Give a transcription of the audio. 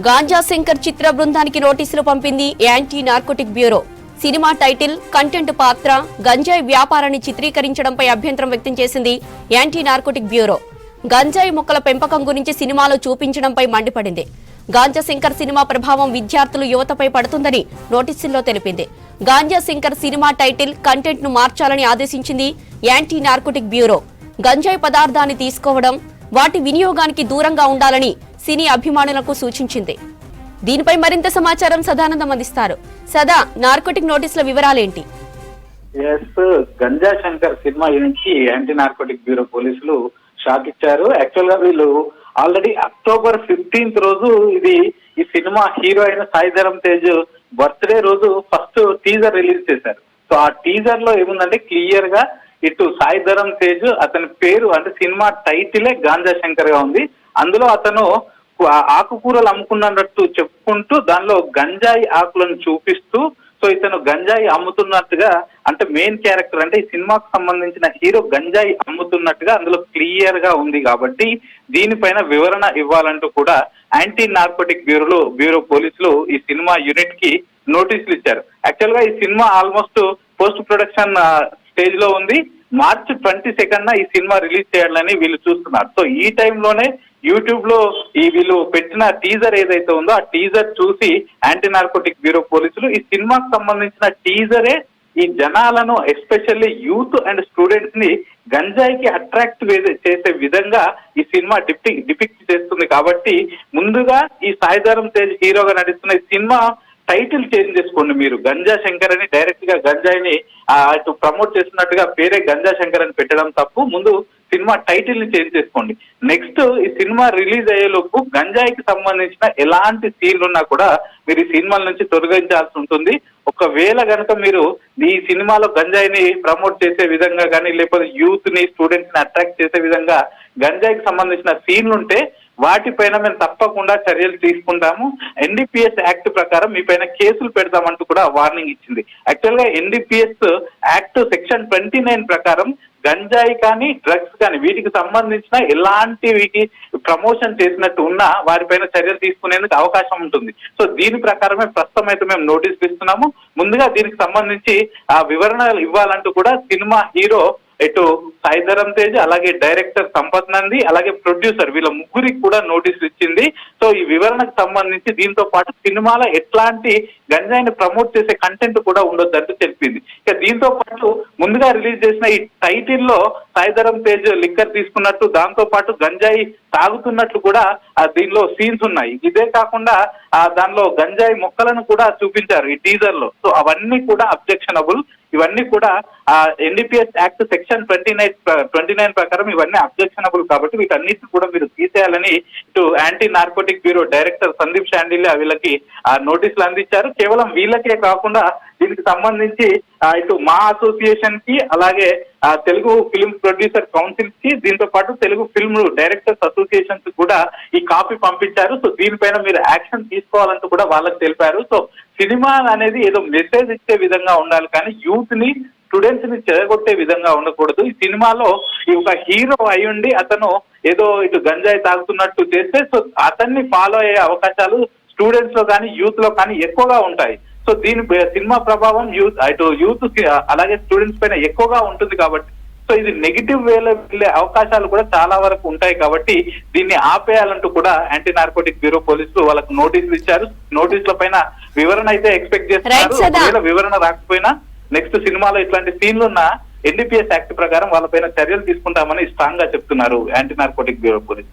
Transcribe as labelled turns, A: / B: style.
A: గాంజా శంకర్ చిత్ర బృందానికి నోటీసులు పంపింది anti narcotic bureau. Cinema title, content పాత్ర గంజాయి వ్యాపారాన్ని చిత్రీకరించడంపై అభ్యంతరం వ్యక్తం చేసింది యాంటీ నార్కోటిక్ బ్యూరో. గంజాయి మొక్కల పెంపకం గురించి సినిమాలో చూపించడంపై మండిపడింది. గాంజా శంకర్ సినిమా ప్రభావం విద్యార్థులు, యువతపై పడుతుందని నోటీసుల్లో తెలిపింది. Ganja Shankar cinema title, content ను మార్చాలని ఆదేశించింది యాంటీ నార్కోటిక్ బ్యూరో. గంజాయి పదార్థాన్ని తీసుకోవడం, వాటి వినియోగానికి దూరంగా ఉండాలని సినీ అభిమానులకు సూచించింది. దీనిపై మరింత సమాచారం సదానందం అందిస్తారు. సదా, నార్కోటిక్ నోటీసుల వివరాలేంటి?
B: గంజా శంకర్ సినిమా నుంచి యాంటీ నార్కోటిక్ బ్యూరో పోలీసులు షాక్ ఇచ్చారు. యాక్చువల్ గా వీళ్ళు ఆల్రెడీ అక్టోబర్ 15th రోజు ఈ సినిమా హీరో అయిన సాయిధరం తేజ్ బర్త్డే రోజు ఫస్ట్ టీజర్ రిలీజ్ చేశారు. సో ఆ టీజర్ లో ఏముందంటే క్లియర్ గా ఇటు సాయిధరం తేజ్ అతని పేరు అంటే సినిమా టైటిలే గాంజా శంకర్ గా ఉంది. అందులో అతను ఆకుకూరలు అమ్ముకున్నట్టు చెప్పుకుంటూ దానిలో గంజాయి ఆకులను చూపిస్తూ సో ఇతను గంజాయి అమ్ముతున్నట్టుగా, అంటే మెయిన్ క్యారెక్టర్ అంటే ఈ సినిమాకు సంబంధించిన హీరో గంజాయి అమ్ముతున్నట్టుగా అందులో క్లియర్ గా ఉంది. కాబట్టి దీనిపైన వివరణ ఇవ్వాలంటూ కూడా యాంటీ నార్కోటిక్ బ్యూరో పోలీసులు ఈ సినిమా యూనిట్ కి నోటీసులు ఇచ్చారు. యాక్చువల్ గా ఈ cinema almost post production stage లో ఉంది. మార్చి 22న ఈ సినిమా రిలీజ్ చేయాలని వీళ్ళు చూస్తున్నారు. సో ఈ టైంలోనే యూట్యూబ్ లో వీళ్ళు పెట్టిన టీజర్ ఏదైతే ఉందో ఆ టీజర్ చూసి యాంటీ నార్కోటిక్ బ్యూరో పోలీసులు ఈ సినిమాకు సంబంధించిన టీజరే ఈ జనాలను, ఎస్పెషల్లీ యూత్ అండ్ స్టూడెంట్స్ ని గంజాయికి అట్రాక్ట్ చేసే విధంగా ఈ సినిమా డిపిక్ట్ చేస్తుంది. కాబట్టి ముందుగా ఈ సాయిధరం తేజ్ హీరోగా నటిస్తున్న ఈ సినిమా టైటిల్ చేంజ్ చేసుకోండి. మీరు గంజా శంకర్ అని డైరెక్ట్ గా గంజాయిని అటు ప్రమోట్ చేస్తున్నట్టుగా పేరే గంజా శంకర్ అని పెట్టడం తప్పు. ముందు సినిమా టైటిల్ ని చేంజ్ చేసుకోండి. నెక్స్ట్ ఈ సినిమా రిలీజ్ అయ్యేలోపు గంజాయికి సంబంధించిన ఎలాంటి సీన్లు ఉన్నా కూడా మీరు ఈ సినిమాల నుంచి తొలగించాల్సి ఉంటుంది. ఒకవేళ కనుక మీరు ఈ సినిమాలో గంజాయిని ప్రమోట్ చేసే విధంగా కానీ, లేకపోతే యూత్ ని, స్టూడెంట్స్ ని అట్రాక్ట్ చేసే విధంగా గంజాయికి సంబంధించిన సీన్లు ఉంటే వాటిపైన మేము తప్పకుండా చర్యలు తీసుకుంటాము. ఎన్డీపీఎస్ యాక్ట్ ప్రకారం మీ పైన కేసులు పెడతామంటూ కూడా వార్నింగ్ ఇచ్చింది. యాక్చువల్ గా ఎన్డీపీఎస్ యాక్ట్ సెక్షన్ 29 ప్రకారం గంజాయి కానీ, డ్రగ్స్ కానీ వీటికి సంబంధించిన ఎలాంటి ప్రమోషన్ చేసినట్టు ఉన్నా వారిపైన చర్యలు తీసుకునేందుకు అవకాశం ఉంటుంది. సో దీని ప్రకారమే ప్రస్తుతం అయితే మేము నోటీసులు ఇస్తున్నాము. ముందుగా దీనికి సంబంధించి ఆ వివరణ ఇవ్వాలంటూ కూడా సినిమా హీరో ఇటు సాయిధరం తేజ్, అలాగే డైరెక్టర్ సంపత్ నంది, అలాగే ప్రొడ్యూసర్ వీళ్ళ ముగ్గురికి కూడా నోటీసులు ఇచ్చింది. సో ఈ వివరణకు సంబంధించి దీంతో పాటు సినిమాలో ఎట్లాంటి గంజాయిని ప్రమోట్ చేసే కంటెంట్ కూడా ఉండొద్దంటూ తెలిపింది. ఇక దీంతో పాటు ముందుగా రిలీజ్ చేసిన ఈ టైటిల్లో సాయిధరం తేజ్ లిక్కర్ తీసుకున్నట్టు, దాంతో పాటు గంజాయి తాగుతున్నట్లు కూడా దీనిలో సీన్స్ ఉన్నాయి. ఇదే కాకుండా దానిలో గంజాయి మొక్కలను కూడా చూపించారు ఈ టీజర్ లో. సో అవన్నీ కూడా అబ్జెక్షనబుల్. ఇవన్నీ కూడా ఎన్డీపీఎస్ యాక్ట్ సెక్షన్ 29 ప్రకారం ఇవన్నీ అబ్జెక్షనబుల్. కాబట్టి వీటన్నిటిని కూడా మీరు తీసేయాలని ఇటు anti narcotic bureau director Sandeep Shandilya వీళ్ళకి నోటీసులు అందించారు. కేవలం వీళ్ళకే కాకుండా దీనికి సంబంధించి ఇటు మా అసోసియేషన్ కి, అలాగే తెలుగు ఫిల్మ్ ప్రొడ్యూసర్ కౌన్సిల్ కి, దీంతో పాటు తెలుగు ఫిల్మ్ డైరెక్టర్స్ అసోసియేషన్ కి కూడా ఈ కాపీ పంపించారు. సో దీనిపైన మీరు యాక్షన్ తీసుకోవాలంటూ కూడా వాళ్ళకి తెలిపారు. సో సినిమా అనేది ఏదో మెసేజ్ ఇచ్చే విధంగా ఉండాలి కానీ యూత్ ని, స్టూడెంట్స్ ని చెడగొట్టే విధంగా ఉండకూడదు. ఈ సినిమాలో ఈ ఒక హీరో అయ్యుండి అతను ఏదో ఇటు గంజాయి తాగుతున్నట్టు చేస్తే సో అతన్ని ఫాలో అయ్యే అవకాశాలు స్టూడెంట్స్ లో కానీ, యూత్ లో కానీ ఎక్కువగా ఉంటాయి. సో దీని సినిమా ప్రభావం యూత్ అలాగే స్టూడెంట్స్ పైన ఎక్కువగా ఉంటుంది. కాబట్టి సో ఇది నెగిటివ్ వేలో వెళ్లే అవకాశాలు కూడా చాలా వరకు ఉంటాయి. కాబట్టి దీన్ని ఆపేయాలంటూ కూడా యాంటీ నార్కోటిక్ బ్యూరో పోలీసులు వాళ్ళకు నోటీసులు ఇచ్చారు. నోటీసుల పైన వివరణ అయితే ఎక్స్పెక్ట్ చేస్తున్నారు. ఒకవేళ వివరణ రాకపోయినా నెక్స్ట్ సినిమాలో ఇట్లాంటి సీన్లు ఉన్న ఎన్డీపీఎస్ యాక్ట్ ప్రకారం వాళ్ళపైన చర్యలు తీసుకుంటామని స్ట్రాంగ్ గా చెప్తున్నారు యాంటీ నార్కోటిక్ బ్యూరో పోలీసులు.